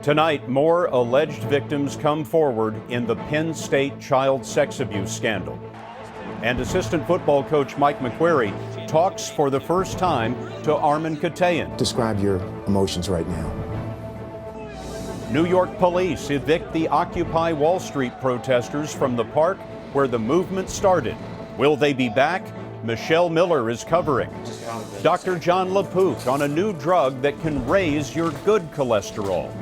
Tonight, more alleged victims come forward in the Penn State child sex abuse scandal. And assistant football coach Mike McQuarrie talks for the first time to Armen Keteyian. Describe your emotions right now. New York police evict the Occupy Wall Street protesters from the park where the movement started. Will they be back? Michelle Miller is covering. Dr. John LaPook on a new drug that can raise your good cholesterol.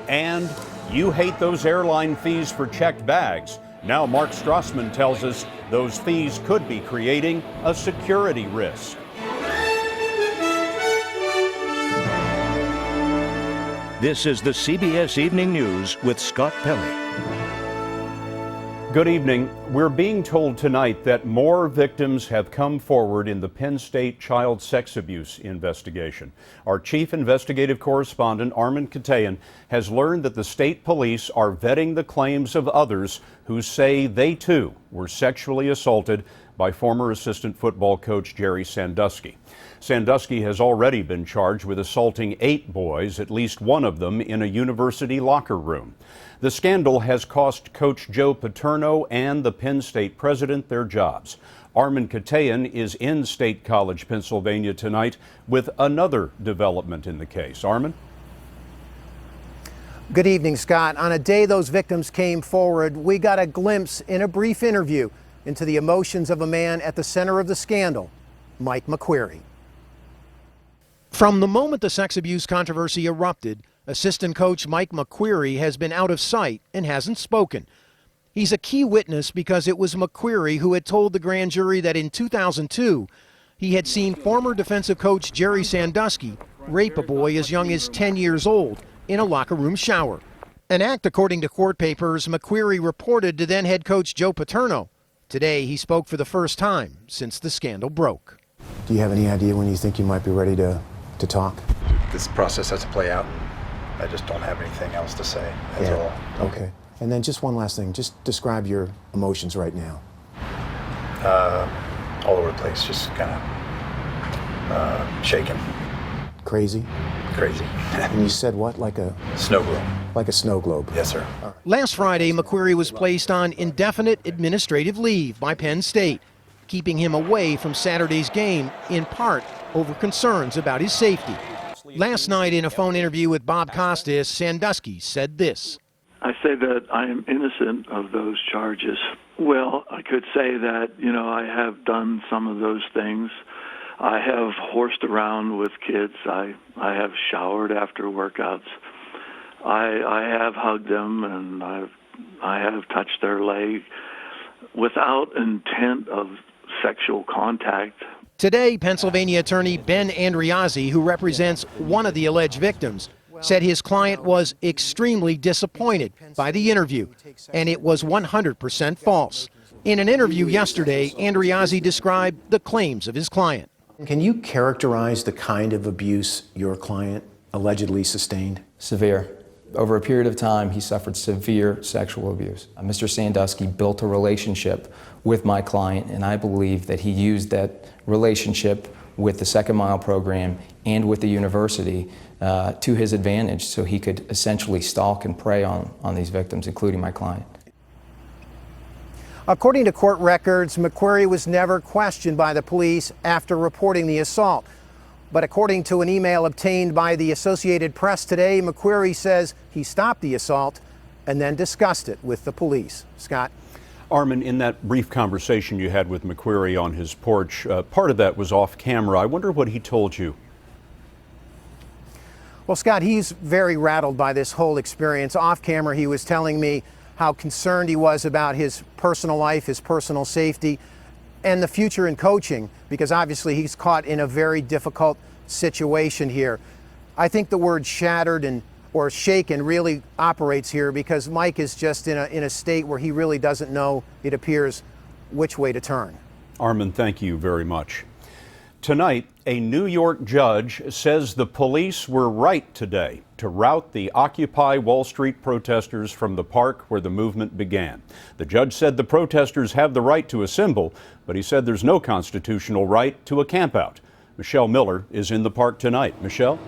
And you hate those airline fees for checked bags. Now Mark Strassman tells us those fees could be creating a security risk. This is the CBS Evening News with Scott Pelley. Good evening. We're being told tonight that more victims have come forward in the Penn State child sex abuse investigation. Our chief investigative correspondent, Armen Keteyian, has learned that the state police are vetting the claims of others who say they too were sexually assaulted by former assistant football coach Jerry Sandusky. Sandusky has already been charged with assaulting 8 boys, at least one of them in a university locker room. The scandal has cost Coach Joe Paterno and the Penn State president their jobs. Armen Keteyian is in State College, Pennsylvania tonight with another development in the case. Armen? Good evening, Scott. On a day those victims came forward, we got a glimpse in a brief interview into the emotions of a man at the center of the scandal, Mike McQuarrie. From the moment the sex abuse controversy erupted, assistant coach Mike McQuarrie has been out of sight and hasn't spoken. He's a key witness because it was McQuarrie who had told the grand jury that in 2002, he had seen former defensive coach Jerry Sandusky rape a boy as young as 10 years old in a locker room shower. An act, according to court papers, McQuarrie reported to then head coach Joe Paterno. Today, he spoke for the first time since the scandal broke. Do you have any idea when you think you might be ready to talk? This process has to play out. I just don't have anything else to say. That's all. Okay. And then just one last thing. Just describe your emotions right now. All over the place. Just kind of shaking. Crazy? Crazy. And you said what? Like a snow globe. Like a snow globe. Yes, sir. Right. Last Friday, McQuarrie was placed on indefinite administrative leave by Penn State, keeping him away from Saturday's game, in part over concerns about his safety. Last night, in a phone interview with Bob Costas, Sandusky said this. I say that I am innocent of those charges. Well, I could say that, I have done some of those things. I have horsed around with kids. I have showered after workouts. I have hugged them, and I have touched their leg without intent of sexual contact. Today, Pennsylvania attorney Ben Andriazzi, who represents one of the alleged victims, said his client was extremely disappointed by the interview, and it was 100% false. In an interview yesterday, Andriazzi described the claims of his client. Can you characterize the kind of abuse your client allegedly sustained? Severe. Over a period of time, he suffered severe sexual abuse. Mr. Sandusky built a relationship with my client, and I believe that he used that relationship with the Second Mile program and with the university to his advantage, so he could essentially stalk and prey on these victims, including my client. According to court records, McQuarrie was never questioned by the police after reporting the assault. But according to an email obtained by the Associated Press today, McQuarrie says he stopped the assault and then discussed it with the police. Scott? Armen, in that brief conversation you had with McQuarrie on his porch, part of that was off camera. I wonder what he told you. Well, Scott, he's very rattled by this whole experience. Off camera, he was telling me how concerned he was about his personal life, his personal safety, and the future in coaching, because obviously he's caught in a very difficult situation here. I think the word shattered or shaken really operates here, because Mike is just in a state where he really doesn't know, it appears, which way to turn. Armen, thank you very much. Tonight, a New York judge says the police were right today to rout the Occupy Wall Street protesters from the park where the movement began. The judge said the protesters have the right to assemble, but he said there's no constitutional right to a campout. Michelle Miller is in the park tonight. Michelle?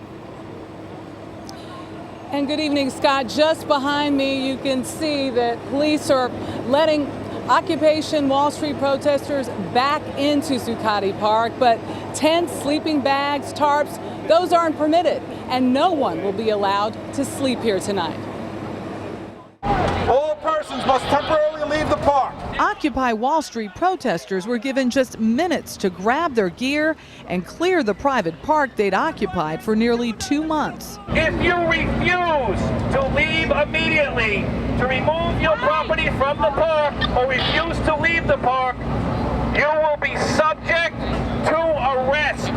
And good evening, Scott. Just behind me, you can see that police are letting Occupation Wall Street protesters back into Zuccotti Park, but tents, sleeping bags, tarps, those aren't permitted, and no one will be allowed to sleep here tonight. All persons must temporarily leave the park. Occupy Wall Street protesters were given just minutes to grab their gear and clear the private park they'd occupied for nearly 2 months. If you refuse to leave immediately, to remove your property from the park, or refuse to leave the park, you will be subject to arrest.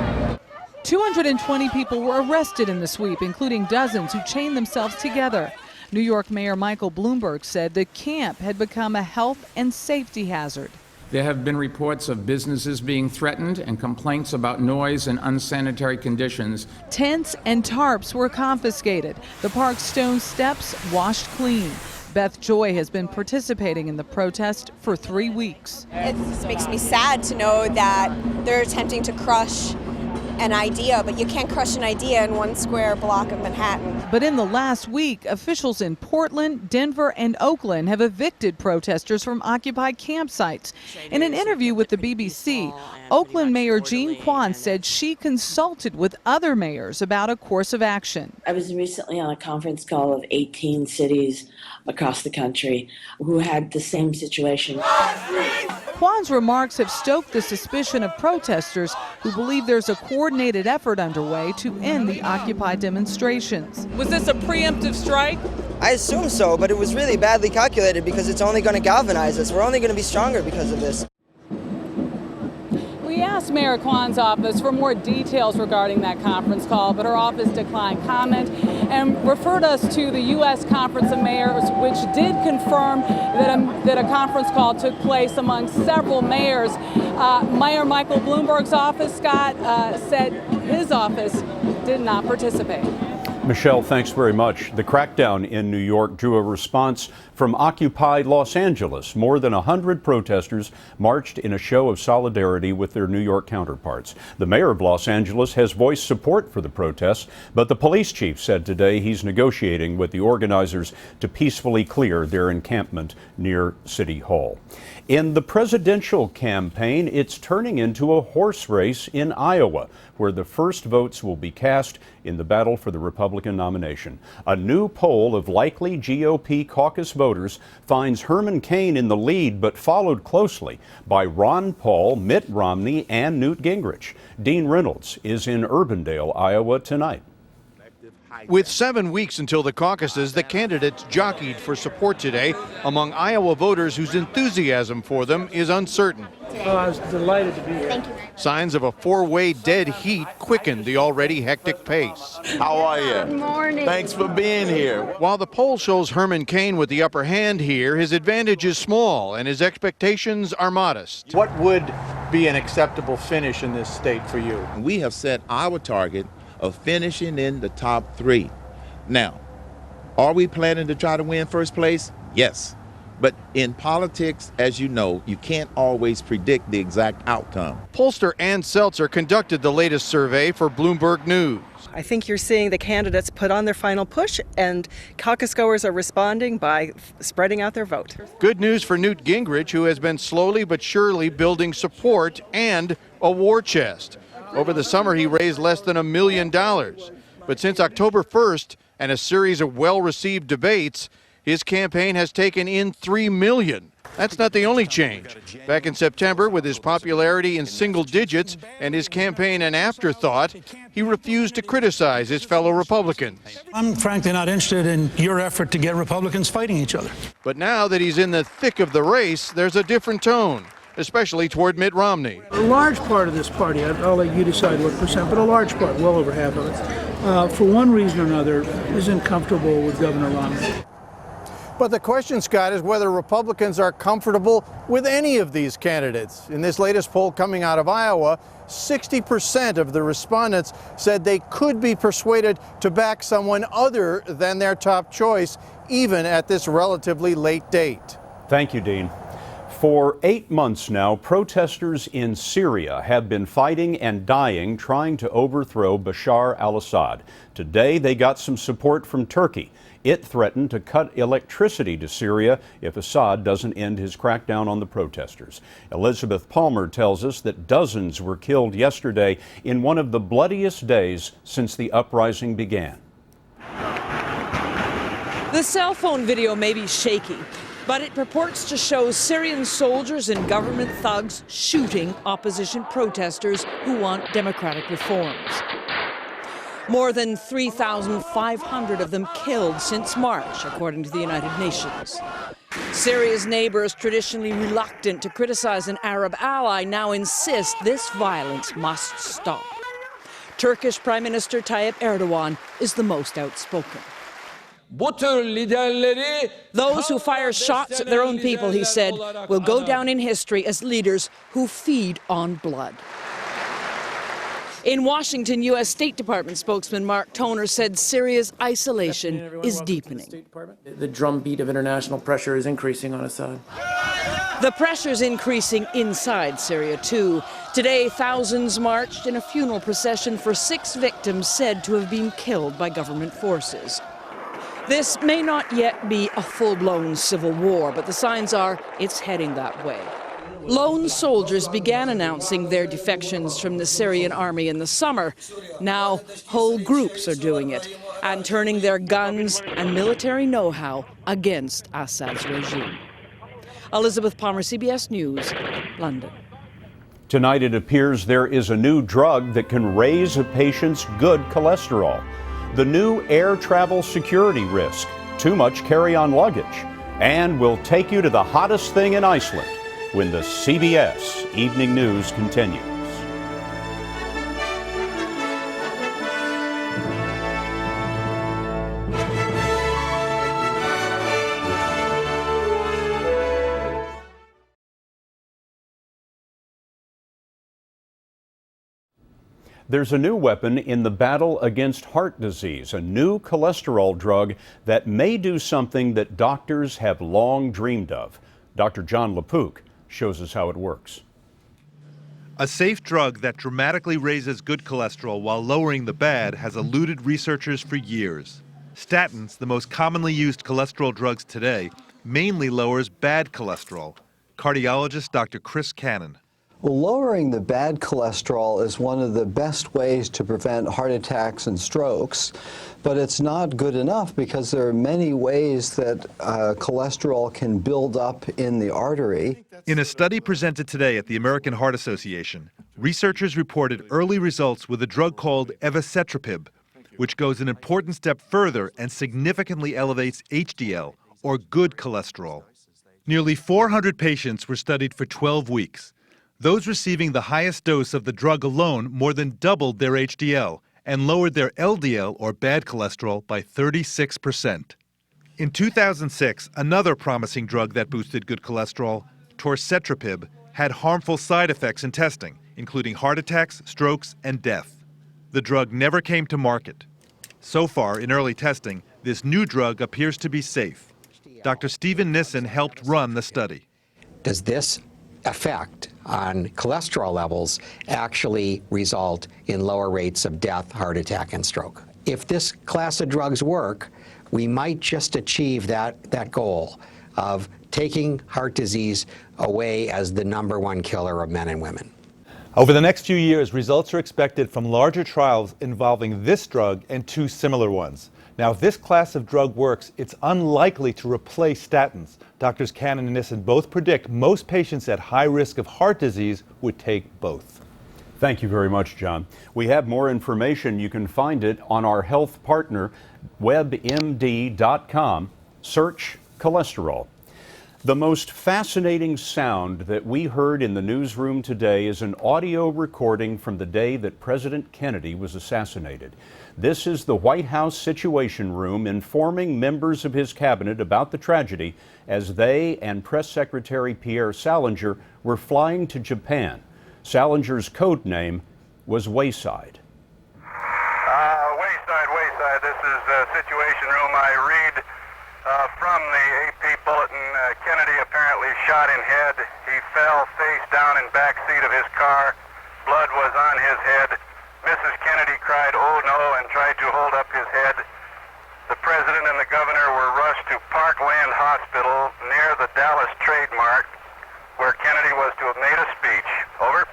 220 people were arrested in the sweep, including dozens who chained themselves together. New York Mayor Michael Bloomberg said the camp had become a health and safety hazard. There have been reports of businesses being threatened and complaints about noise and unsanitary conditions. Tents and tarps were confiscated. The park's stone steps washed clean. Beth Joy has been participating in the protest for 3 weeks. It just makes me sad to know that they're attempting to crush an idea, but you can't crush an idea in one square block of Manhattan. But in the last week, officials in Portland, Denver, and Oakland have evicted protesters from occupied campsites. In an interview with the BBC, Oakland Mayor Jean Quan said she consulted with other mayors about a course of action. I was recently on a conference call of 18 cities across the country who had the same situation. Kwan's remarks have stoked the suspicion of protesters who believe there's a coordinated effort underway to end the Occupy demonstrations. Was this a preemptive strike? I assume so, but it was really badly calculated because it's only going to galvanize us. We're only going to be stronger because of this. We asked Mayor Kwan's office for more details regarding that conference call, but her office declined comment and referred us to the U.S. Conference of Mayors, which did confirm that a conference call took place among several mayors. Mayor Michael Bloomberg's office, Scott, said his office did not participate. Michelle, thanks very much. The crackdown in New York drew a response from occupied Los Angeles. More than 100 protesters marched in a show of solidarity with their New York counterparts. The mayor of Los Angeles has voiced support for the protests, but the police chief said today he's negotiating with the organizers to peacefully clear their encampment near City Hall. In the presidential campaign, it's turning into a horse race in Iowa, where the first votes will be cast in the battle for the Republican nomination. A new poll of likely GOP caucus voters finds Herman Cain in the lead, but followed closely by Ron Paul, Mitt Romney, and Newt Gingrich. Dean Reynolds is in Urbandale, Iowa tonight. With 7 weeks until the caucuses, the candidates jockeyed for support today among Iowa voters whose enthusiasm for them is uncertain. Oh, I was delighted to be here. Thank you. Signs of a four-way dead heat quickened the already hectic pace. How are you? Good morning. Thanks for being here. While the poll shows Herman Cain with the upper hand here, his advantage is small and his expectations are modest. What would be an acceptable finish in this state for you? We have set our target of finishing in the top 3. Now, are we planning to try to win first place? Yes. But in politics, as you know, you can't always predict the exact outcome. Pollster Ann Seltzer conducted the latest survey for Bloomberg News. I think you're seeing the candidates put on their final push, and caucus goers are responding by spreading out their vote. Good news for Newt Gingrich, who has been slowly but surely building support and a war chest. Over the summer, he raised less than $1 million. But since October 1st and a series of well-received debates, his campaign has taken in $3 million. That's not the only change. Back in September, with his popularity in single digits and his campaign an afterthought, he refused to criticize his fellow Republicans. I'm frankly not interested in your effort to get Republicans fighting each other. But now that he's in the thick of the race, there's a different tone, especially toward Mitt Romney. A large part of this party, I'll let you decide what percent, but a large part, well over half of it, for one reason or another, isn't comfortable with Governor Romney. But the question, Scott, is whether Republicans are comfortable with any of these candidates. In this latest poll coming out of Iowa, 60% of the respondents said they could be persuaded to back someone other than their top choice, even at this relatively late date. Thank you, Dean. For 8 months now, protesters in Syria have been fighting and dying trying to overthrow Bashar al-Assad. Today, they got some support from Turkey. It threatened to cut electricity to Syria if Assad doesn't end his crackdown on the protesters. Elizabeth Palmer tells us that dozens were killed yesterday in one of the bloodiest days since the uprising began. The cell phone video may be shaky, but it purports to show Syrian soldiers and government thugs shooting opposition protesters who want democratic reforms. More than 3,500 of them killed since March, according to the United Nations. Syria's neighbors, traditionally reluctant to criticize an Arab ally, now insist this violence must stop. Turkish Prime Minister Tayyip Erdogan is the most outspoken. Those who fire shots at their own people, he said, will go down in history as leaders who feed on blood. In Washington, U.S. State Department spokesman Mark Toner said Syria's isolation is deepening. The drumbeat of international pressure is increasing on Assad. The pressure's increasing inside Syria, too. Today, thousands marched in a funeral procession for 6 victims said to have been killed by government forces. This may not yet be a full-blown civil war, but the signs are it's heading that way. Lone soldiers began announcing their defections from the Syrian army in the summer. Now, whole groups are doing it and turning their guns and military know-how against Assad's regime. Elizabeth Palmer, CBS News, London. Tonight, it appears there is a new drug that can raise a patient's good cholesterol. The new air travel security risk, too much carry-on luggage, and will take you to the hottest thing in Iceland when the CBS Evening News continues. There's a new weapon in the battle against heart disease, a new cholesterol drug that may do something that doctors have long dreamed of. Dr. John LaPook shows us how it works. A safe drug that dramatically raises good cholesterol while lowering the bad has eluded researchers for years. Statins, the most commonly used cholesterol drugs today, mainly lowers bad cholesterol. Cardiologist Dr. Chris Cannon. Well, lowering the bad cholesterol is one of the best ways to prevent heart attacks and strokes, but it's not good enough because there are many ways that cholesterol can build up in the artery. In a study presented today at the American Heart Association, researchers reported early results with a drug called evacetrapib, which goes an important step further and significantly elevates HDL, or good cholesterol. Nearly 400 patients were studied for 12 weeks. Those receiving the highest dose of the drug alone more than doubled their HDL and lowered their LDL, or bad cholesterol, by 36%. In 2006, another promising drug that boosted good cholesterol, torcetrapib, had harmful side effects in testing, including heart attacks, strokes, and death. The drug never came to market. So far, in early testing, this new drug appears to be safe. Dr. Stephen Nissen helped run the study. Does this effect on cholesterol levels actually result in lower rates of death, heart attack, and stroke? If this class of drugs work, we might just achieve that goal of taking heart disease away as the #1 killer of men and women. Over the next few years, results are expected from larger trials involving this drug and 2 similar ones. Now, if this class of drug works, it's unlikely to replace statins. Doctors Cannon and Nissen both predict most patients at high risk of heart disease would take both. Thank you very much, John. We have more information. You can find it on our health partner, webmd.com. Search cholesterol. The most fascinating sound that we heard in the newsroom today is an audio recording from the day that President Kennedy was assassinated. This is the White House Situation Room informing members of his cabinet about the tragedy as they and Press Secretary Pierre Salinger were flying to Japan. Salinger's code name was Wayside. Wayside, this is the Situation Room. I read from the AP Bulletin, Kennedy apparently shot in head down in back seat of his car. Blood was on his head. Mrs. Kennedy cried, "Oh no," and tried to hold up his head. The president and the governor were rushed to Parkland Hospital near the Dallas Trade Mart, where Kennedy was to have made a speech. Over.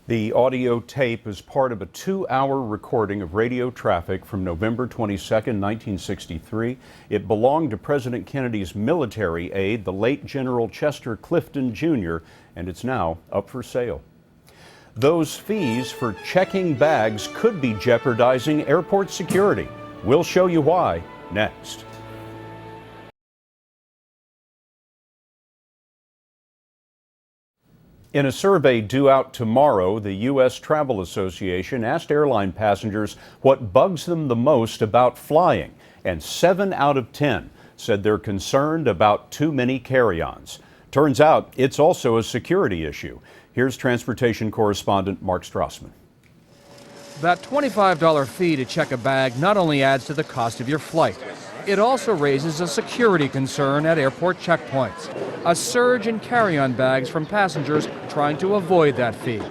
The audio tape is part of a 2-hour recording of radio traffic from November 22, 1963. It belonged to President Kennedy's military aide, the late General Chester Clifton Jr., and it's now up for sale. Those fees for checking bags could be jeopardizing airport security. We'll show you why next. In a survey due out tomorrow, the U.S. Travel Association asked airline passengers what bugs them the most about flying, and 7 out of 10 said they're concerned about too many carry-ons. Turns out it's also a security issue. Here's transportation correspondent Mark Strassman. That $25 fee to check a bag not only adds to the cost of your flight, it also raises a security concern at airport checkpoints. A surge in carry-on bags from passengers trying to avoid that fee.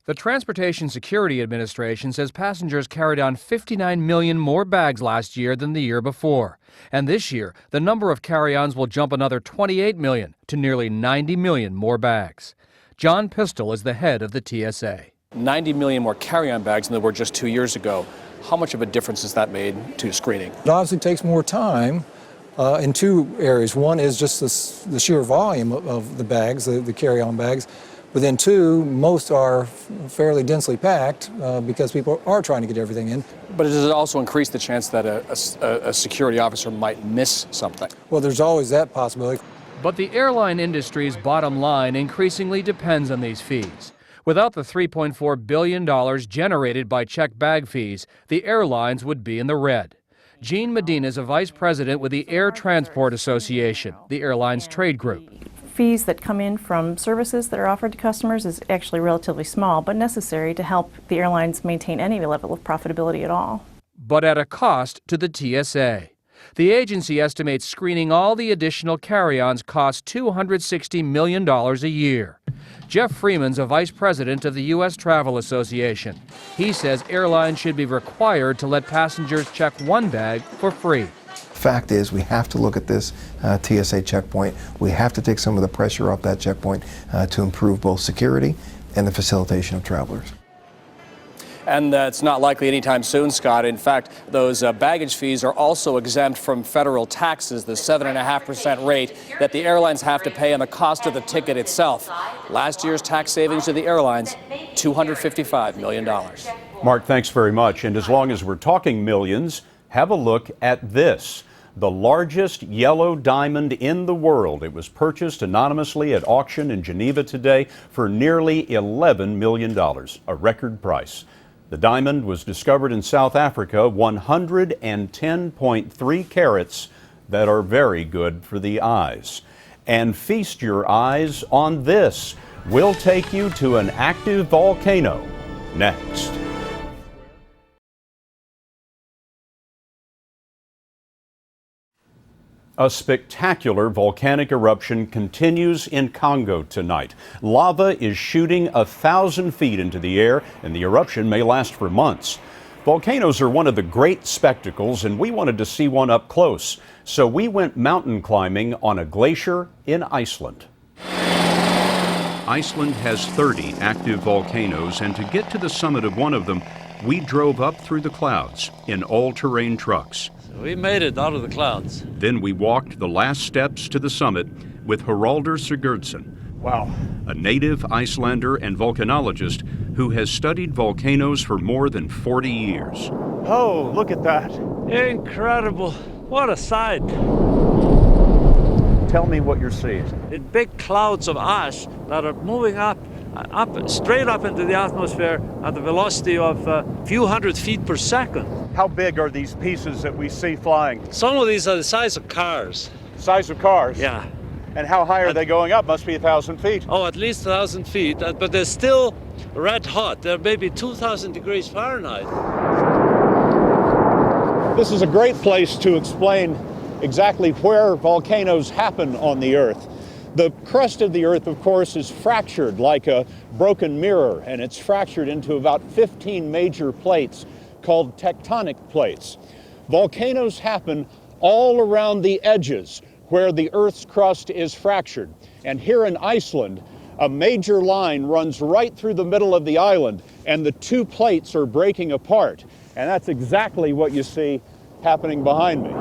The Transportation Security Administration says passengers carried on 59 million more bags last year than the year before. And this year, the number of carry-ons will jump another 28 million to nearly 90 million more bags. John Pistol is the head of the TSA. 90 million more carry-on bags than there were just 2 years ago. How much of a difference has that made to screening? It obviously takes more time in two areas. One is just the sheer volume of the bags, the carry-on bags. But then two, most are fairly densely packed because people are trying to get everything in. But does it also increase the chance that a security officer might miss something? Well, there's always that possibility. But the airline industry's bottom line increasingly depends on these fees. Without the $3.4 billion generated by checked bag fees, the airlines would be in the red. Gene Medina is a vice president with the Air Transport Association, the airline's trade group. Fees that come in from services that are offered to customers is actually relatively small, but necessary to help the airlines maintain any level of profitability at all. But at a cost to the TSA. The agency estimates screening all the additional carry-ons costs $260 million a year. Jeff Freeman's a vice president of the U.S. Travel Association. He says airlines should be required to let passengers check one bag for free. Fact is, we have to look at this TSA checkpoint. We have to take some of the pressure off that checkpoint to improve both security and the facilitation of travelers. And it's not likely anytime soon, Scott. In fact, those baggage fees are also exempt from federal taxes, the 7.5% rate that the airlines have to pay on the cost of the ticket itself. Last year's tax savings to the airlines, $255 million. Mark, thanks very much. And as long as we're talking millions, have a look at this. The largest yellow diamond in the world. It was purchased anonymously at auction in Geneva today for nearly $11 million, a record price. The diamond was discovered in South Africa, 110.3 carats that are very good for the eyes. And feast your eyes on this. We'll take you to an active volcano next. A spectacular volcanic eruption continues in Congo tonight. Lava is shooting 1,000 feet into the air, and the eruption may last for months. Volcanoes are one of the great spectacles, and we wanted to see one up close. So we went mountain climbing on a glacier in Iceland. Iceland has 30 active volcanoes, and to get to the summit of one of them, we drove up through the clouds in all-terrain trucks. We made it out of the clouds. Then we walked the last steps to the summit with Haraldur Sigurdsson. Wow. A native Icelander and volcanologist who has studied volcanoes for more than 40 years. Oh, look at that. Incredible. What a sight. Tell me what you're seeing. In big clouds of ash that are moving up, straight up into the atmosphere at the velocity of a few hundred feet per second. How big are these pieces that we see flying? Some of these are the size of cars. Size of cars? Yeah. And how high are they going up? Must be 1,000 feet. Oh, at least 1,000 feet, but they're still red hot. They're maybe 2,000 degrees Fahrenheit. This is a great place to explain exactly where volcanoes happen on the Earth. The crust of the Earth, of course, is fractured like a broken mirror, and it's fractured into about 15 major plates called tectonic plates. Volcanoes happen all around the edges where the Earth's crust is fractured. And here in Iceland, a major line runs right through the middle of the island, and the two plates are breaking apart. And that's exactly what you see happening behind me.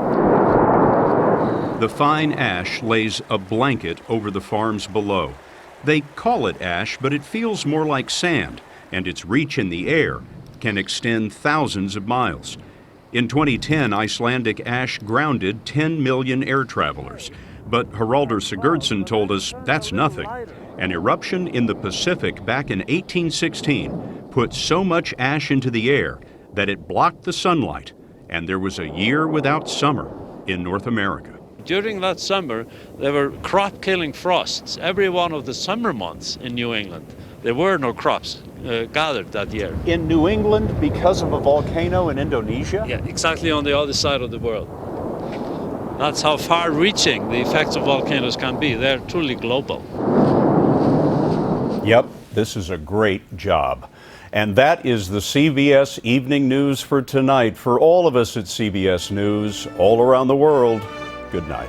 The fine ash lays a blanket over the farms below. They call it ash, but it feels more like sand, and its reach in the air can extend thousands of miles. In 2010, Icelandic ash grounded 10 million air travelers. But Haraldur Sigurdsson told us that's nothing. An eruption in the Pacific back in 1816 put so much ash into the air that it blocked the sunlight, and there was a year without summer in North America. During that summer, there were crop-killing frosts every one of the summer months in New England. There were no crops gathered that year. In New England, because of a volcano in Indonesia? Yeah, exactly on the other side of the world. That's how far-reaching the effects of volcanoes can be. They're truly global. Yep, this is a great job. And that is the CBS Evening News for tonight. For all of us at CBS News, all around the world, good night.